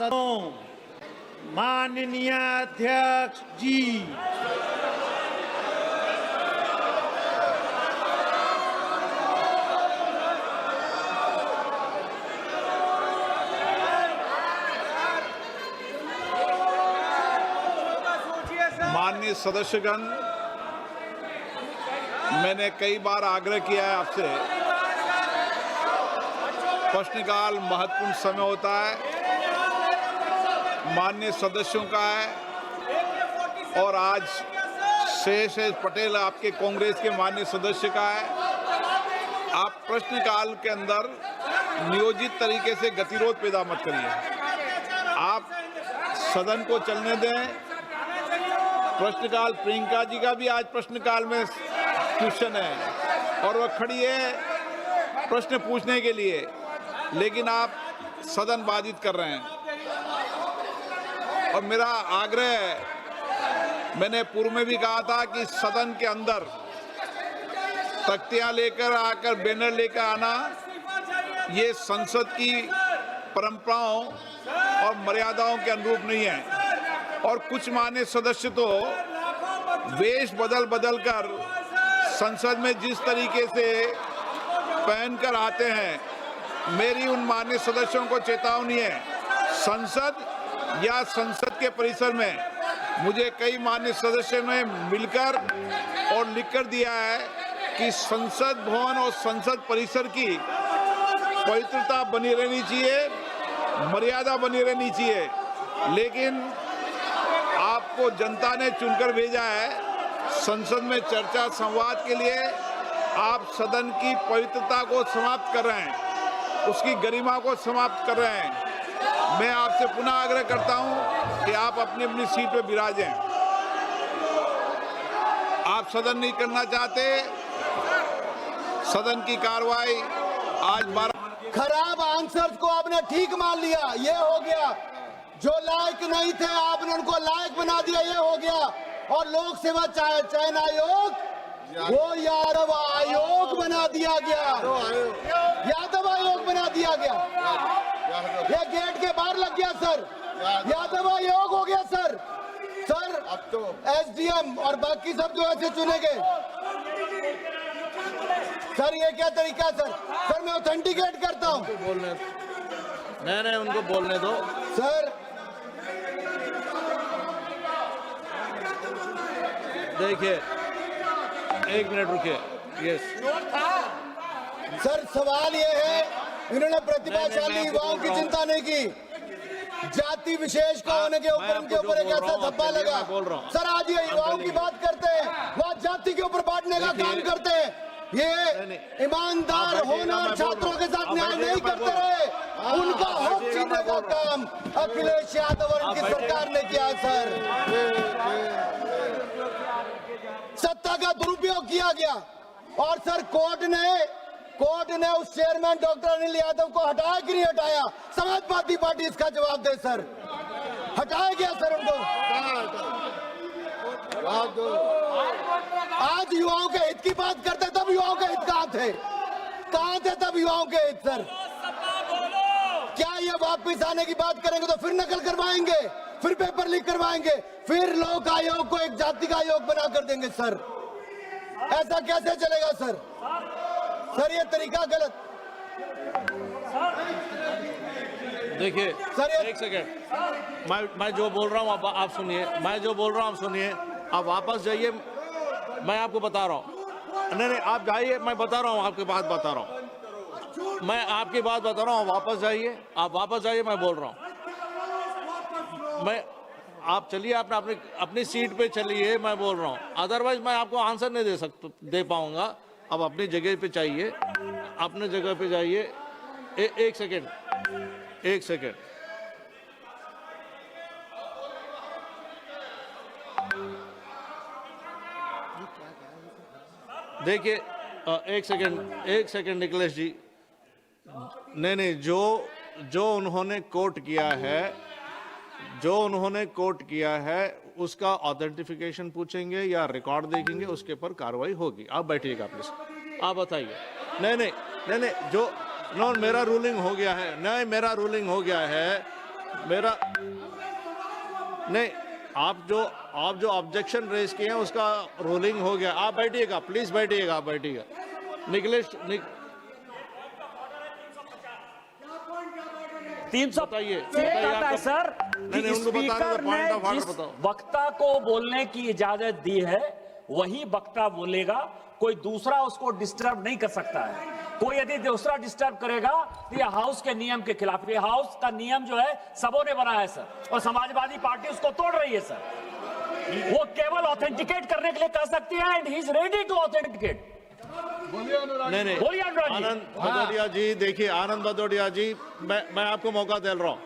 सदस्यों, माननीय अध्यक्ष जी, माननीय सदस्यगण, मैंने कई बार आग्रह किया है आपसे, प्रश्नकाल महत्वपूर्ण समय होता है, माननीय सदस्यों का है और आज शेष पटेल आपके कांग्रेस के माननीय सदस्य का है। आप प्रश्नकाल के अंदर नियोजित तरीके से गतिरोध पैदा मत करिए। आप सदन को चलने दें। प्रश्नकाल, प्रियंका जी का भी आज प्रश्नकाल में क्वेश्चन है और वह खड़ी है प्रश्न पूछने के लिए, लेकिन आप सदन बाधित कर रहे हैं। और मेरा आग्रह है, मैंने पूर्व में भी कहा था कि सदन के अंदर तख्तियां लेकर आकर बैनर लेकर आना ये संसद की परंपराओं और मर्यादाओं के अनुरूप नहीं है। और कुछ मान्य सदस्य तो वेश बदल कर संसद में जिस तरीके से पहनकर आते हैं, मेरी उन मान्य सदस्यों को चेतावनी है। संसद या संसद के परिसर में मुझे कई मान्य सदस्यों ने मिलकर और लिखकर दिया है कि संसद भवन और संसद परिसर की पवित्रता बनी रहनी चाहिए, मर्यादा बनी रहनी चाहिए। लेकिन आपको जनता ने चुनकर भेजा है संसद में चर्चा संवाद के लिए। आप सदन की पवित्रता को समाप्त कर रहे हैं, उसकी गरिमा को समाप्त कर रहे हैं। मैं आपसे पुनः आग्रह करता हूं कि आप अपनी अपनी सीट पर विराजें। आप सदन नहीं करना चाहते, सदन की कार्रवाई आज 12 खराब आंसर्स को आपने ठीक मान लिया, ये हो गया। जो लायक नहीं थे आपने उनको लायक बना दिया, ये हो गया। और लोक सेवा चयन आयोग वो यादव आयोग बना दिया गया, यादव आयोग बना दिया गया। ये गेट के बाहर लग गया सर, यादव आयोग हो गया सर। सर अब तो एसडीएम और बाकी सब जो ऐसे चुने गए। सर ये क्या तरीका है सर? सर मैं ऑथेंटिकेट करता हूँ। बोलने नहीं, उनको बोलने दो सर। देखिए, एक मिनट रुकिए। यस सर सवाल ये है, इन्होंने प्रतिभाशाली युवाओं की चिंता नहीं की, जाति विशेष को होने के ऊपर इनके ऊपर एक ऐसा धब्बा लगा। सर आज ये युवाओं की बात करते हैं, वह जाति के ऊपर बांटने का काम करते हैं। ये ईमानदार होनहार छात्रों के साथ न्याय नहीं करते रहे, उनका हक छीनने का काम अखिलेश यादव और उनकी सरकार ने किया। सर सत्ता का दुरुपयोग किया गया और सर कोर्ट ने उस चेयरमैन डॉक्टर अनिल यादव को हटाया कि नहीं हटाया? समाजवादी पार्टी इसका जवाब दे सर। हटाया गया सर उनको? आज युवाओं के हित की बात करते तब युवाओं के हित कहाँ थे तब युवाओं के हित? सर क्या ये वापिस आने की बात करेंगे तो फिर नकल करवाएंगे, फिर पेपर लीक करवाएंगे, फिर लोक आयोग को एक जाति का आयोग बना कर देंगे। सर ऐसा कैसे चलेगा सर? सर ये तरीका गलत। देखिए सर एक सेकेंड, मैं जो बोल रहा हूँ आप सुनिए, मैं जो बोल रहा हूँ आप सुनिए। आप वापस जाइए, मैं आपको बता रहा हूँ। नहीं आप जाइए, मैं बता रहा हूँ, आपकी बात बता रहा हूँ, मैं आपकी बात बता रहा हूँ। वापस जाइए, आप वापस जाइए, मैं बोल रहा हूँ। आप चलिए, अपनी सीट पे चलिए, मैं बोल रहा हूँ। अदरवाइज मैं आपको आंसर नहीं दे पाऊंगा। अब अपनी जगह पे चाहिए, अपने जगह पे जाइए। एक सेकेंड। देखिए एक सेकेंड निखिलेश जी। नहीं, जो उन्होंने कोट किया है उसका ऑथेंटिफिकेशन पूछेंगे या रिकॉर्ड देखेंगे, उसके ऊपर कार्रवाई होगी। आप बैठिएगा प्लीज, आप बताइए। नहीं, जो मेरा रूलिंग हो गया है। मेरा नहीं, आप जो ऑब्जेक्शन रेज किए हैं उसका रूलिंग हो गया। आप बैठिएगा, प्लीज बैठिएगा, आप बैठिएगा। निखिलेश 300 बताइए कहता है सर नहीं, कि उनको बता दो, स्पीकर ने पॉइंट ऑफ ऑर्डर जिस बताओ। वक्ता को बोलने की इजाजत दी है वही वक्ता बोलेगा, कोई दूसरा उसको डिस्टर्ब नहीं कर सकता है। कोई यदि दूसरा डिस्टर्ब करेगा तो ये हाउस के नियम के खिलाफ, ये हाउस का नियम जो है सबों ने बनाया है सर, और समाजवादी पार्टी उसको तोड़ रही है सर। वो केवल ऑथेंटिकेट करने के लिए कह सकती है and he is ready to authenticate. नहीं बोलिए अनुराग जी। आनंद भदौरिया जी, देखिए आनंद भदौरिया जी, मैं आपको मौका दे रहा हूँ,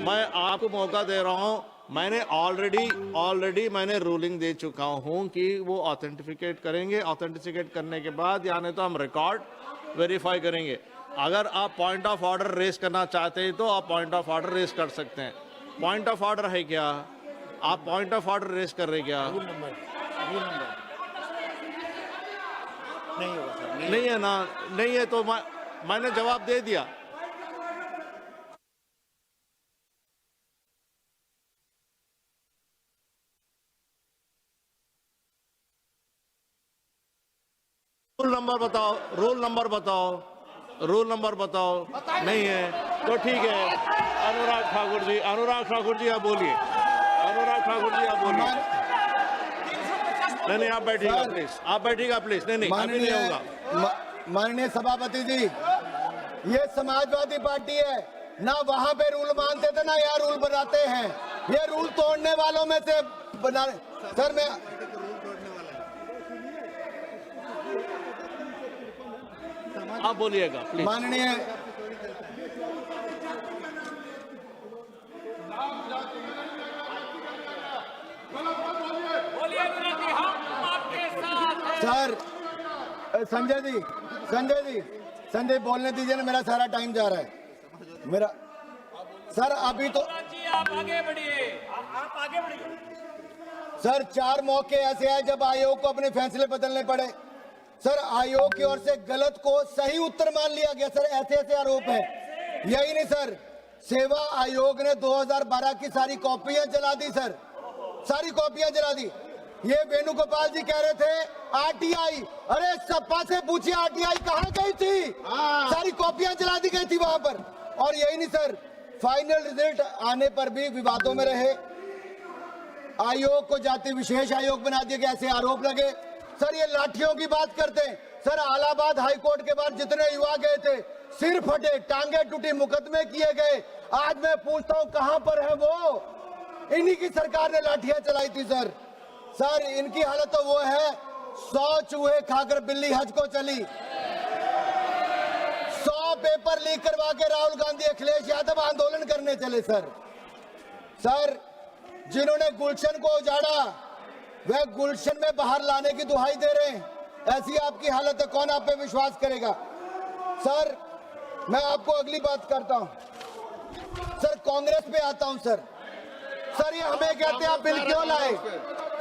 मैं आपको मौका दे रहा हूँ। मैंने ऑलरेडी मैंने रूलिंग दे चुका हूँ कि वो ऑथेंटिफिकेट करेंगे। ऑथेंटिफिकेट करने के बाद या नहीं तो हम रिकॉर्ड वेरीफाई करेंगे। अगर आप पॉइंट ऑफ ऑर्डर रेस करना चाहते हैं तो आप पॉइंट ऑफ ऑर्डर रेस कर सकते हैं। पॉइंट ऑफ ऑर्डर है क्या? आप पॉइंट ऑफ ऑर्डर रेस कर रहे क्या? नहीं है ना, नहीं है तो मैंने जवाब दे दिया। रूल नंबर बताओ, रूल नंबर बताओ, रूल नंबर बताओ। नहीं है तो ठीक है। अनुराग ठाकुर जी आप बोलिए। अनुराग ठाकुर जी आप बोलिए। नहीं आप बैठिएगा प्लीज, आप बैठिएगा प्लीज। नहीं अभी नहीं होगा। माननीय सभापति जी, ये समाजवादी पार्टी है ना, वहां पे रूल मानते थे ना यहाँ रूल बनाते हैं। ये रूल तोड़ने वालों में से बना। सर मैं आप बोलिएगा प्लीज। माननीय सर संजय बोलने दीजिए ना, मेरा सारा टाइम जा रहा है मेरा। सर अभी तो आप आगे बढ़िए, आप आगे बढ़िए। सर 4 मौके ऐसे हैं जब आयोग को अपने फैसले बदलने पड़े। सर आयोग की ओर से गलत को सही उत्तर मान लिया गया। सर ऐसे आरोप हैं। यही नहीं सर, सेवा आयोग ने 2012 की सारी कॉपियां जला दी सर, सारी कॉपियां जला दी। ये वेणुगोपाल जी कह रहे थे आरटीआई, अरे सपा से पूछिए आरटीआई कहां गई थी? सारी कॉपियां जला दी गई थी वहां पर। और यही नहीं सर, फाइनल रिजल्ट आने पर भी विवादों में रहे। आयोग को जाति विशेष आयोग बना दिया गया, ऐसे आरोप लगे। सर ये लाठियों की बात करते हैं। सर इलाहाबाद हाईकोर्ट के बाद जितने युवा गए थे, सिर फटे, टांगे टूटी, मुकदमे किए गए। आज मैं पूछता हूं कहां पर है वो? इन्हीं की सरकार ने लाठियां चलाई थी सर। सर इनकी हालत तो वो है, 100 चूहे खाकर बिल्ली हज को चली। 100 पेपर लीक करवा के राहुल गांधी अखिलेश यादव आंदोलन करने चले सर। सर जिन्होंने गुलशन को उजाड़ा वह गुलशन में बाहर लाने की दुहाई दे रहे हैं। ऐसी आपकी हालत है, कौन आप पे विश्वास करेगा? सर मैं आपको अगली बात करता हूं। सर कांग्रेस पे आता हूं सर। सर ये हमें कहते हैं आप बिल क्यों लाए?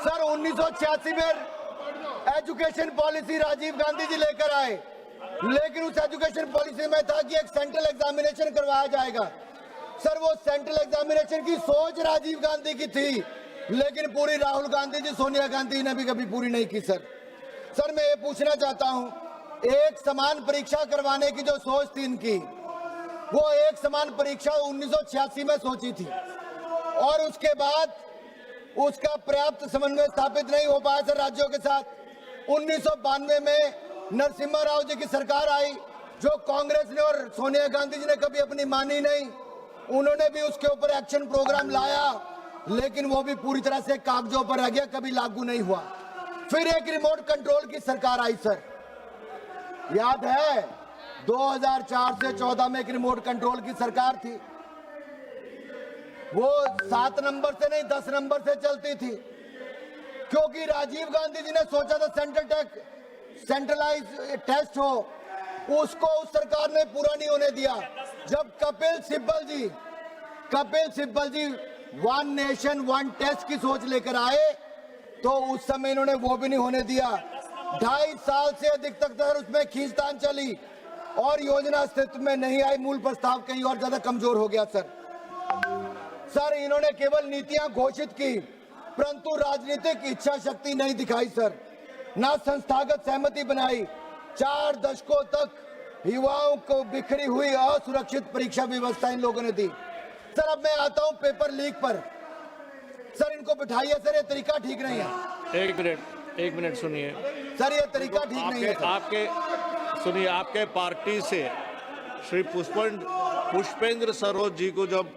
सर 1986 में एजुकेशन पॉलिसी राजीव गांधी जी लेकर आए, लेकिन उस एजुकेशन पॉलिसी में था कि एक सेंट्रल एग्जामिनेशन करवाया जाएगा। सर वो सेंट्रल एग्जामिनेशन की सोच राजीव गांधी की थी, लेकिन पूरी राहुल गांधी जी, सोनिया गांधी ने भी कभी पूरी नहीं की सर मैं ये पूछना चाहता हूं, एक समान परीक्षा करवाने की जो सोच थी इनकी, वो एक समान परीक्षा 1986 में सोची थी और उसके बाद उसका पर्याप्त समन्वय स्थापित नहीं हो पाया सर राज्यों के साथ। 1992 में नरसिम्हा राव जी की सरकार आई, जो कांग्रेस ने और सोनिया गांधी जी ने कभी अपनी मानी नहीं। उन्होंने भी उसके ऊपर एक्शन प्रोग्राम लाया, लेकिन वो भी पूरी तरह से कागजों पर रह गया, कभी लागू नहीं हुआ। फिर एक रिमोट कंट्रोल की सरकार आई सर, याद है 2004 से 14 में एक रिमोट कंट्रोल की सरकार थी। वो 7 नंबर से नहीं 10 नंबर से चलती थी, क्योंकि राजीव गांधी जी ने सोचा था सेंट्रलाइज टेस्ट हो, उसको उस सरकार ने पूरा नहीं होने दिया। जब कपिल सिब्बल जी 1 नेशन 1 टेस्ट की सोच लेकर आए, तो उस समय इन्होंने वो भी नहीं होने दिया। 2.5 साल से अधिक तक उसमें खींचतान चली और योजना अस्तित्व में नहीं आई। मूल प्रस्ताव कहीं और ज्यादा कमजोर हो गया सर। सर इन्होंने केवल नीतियां घोषित की, परंतु राजनीतिक इच्छा शक्ति नहीं दिखाई सर, ना संस्थागत सहमति बनाई। 4 दशकों तक युवाओं को बिखरी हुई असुरक्षित परीक्षा व्यवस्था इन लोगों ने दी। सर अब मैं आता हूं पेपर लीक पर। सर इनको बिठाइए सर, ये तरीका ठीक नहीं है। एक मिनट सुनिए सर ये तरीका ठीक नहीं है सर। आपके पार्टी से श्री पुष्पेंद्र सरोज जी को जब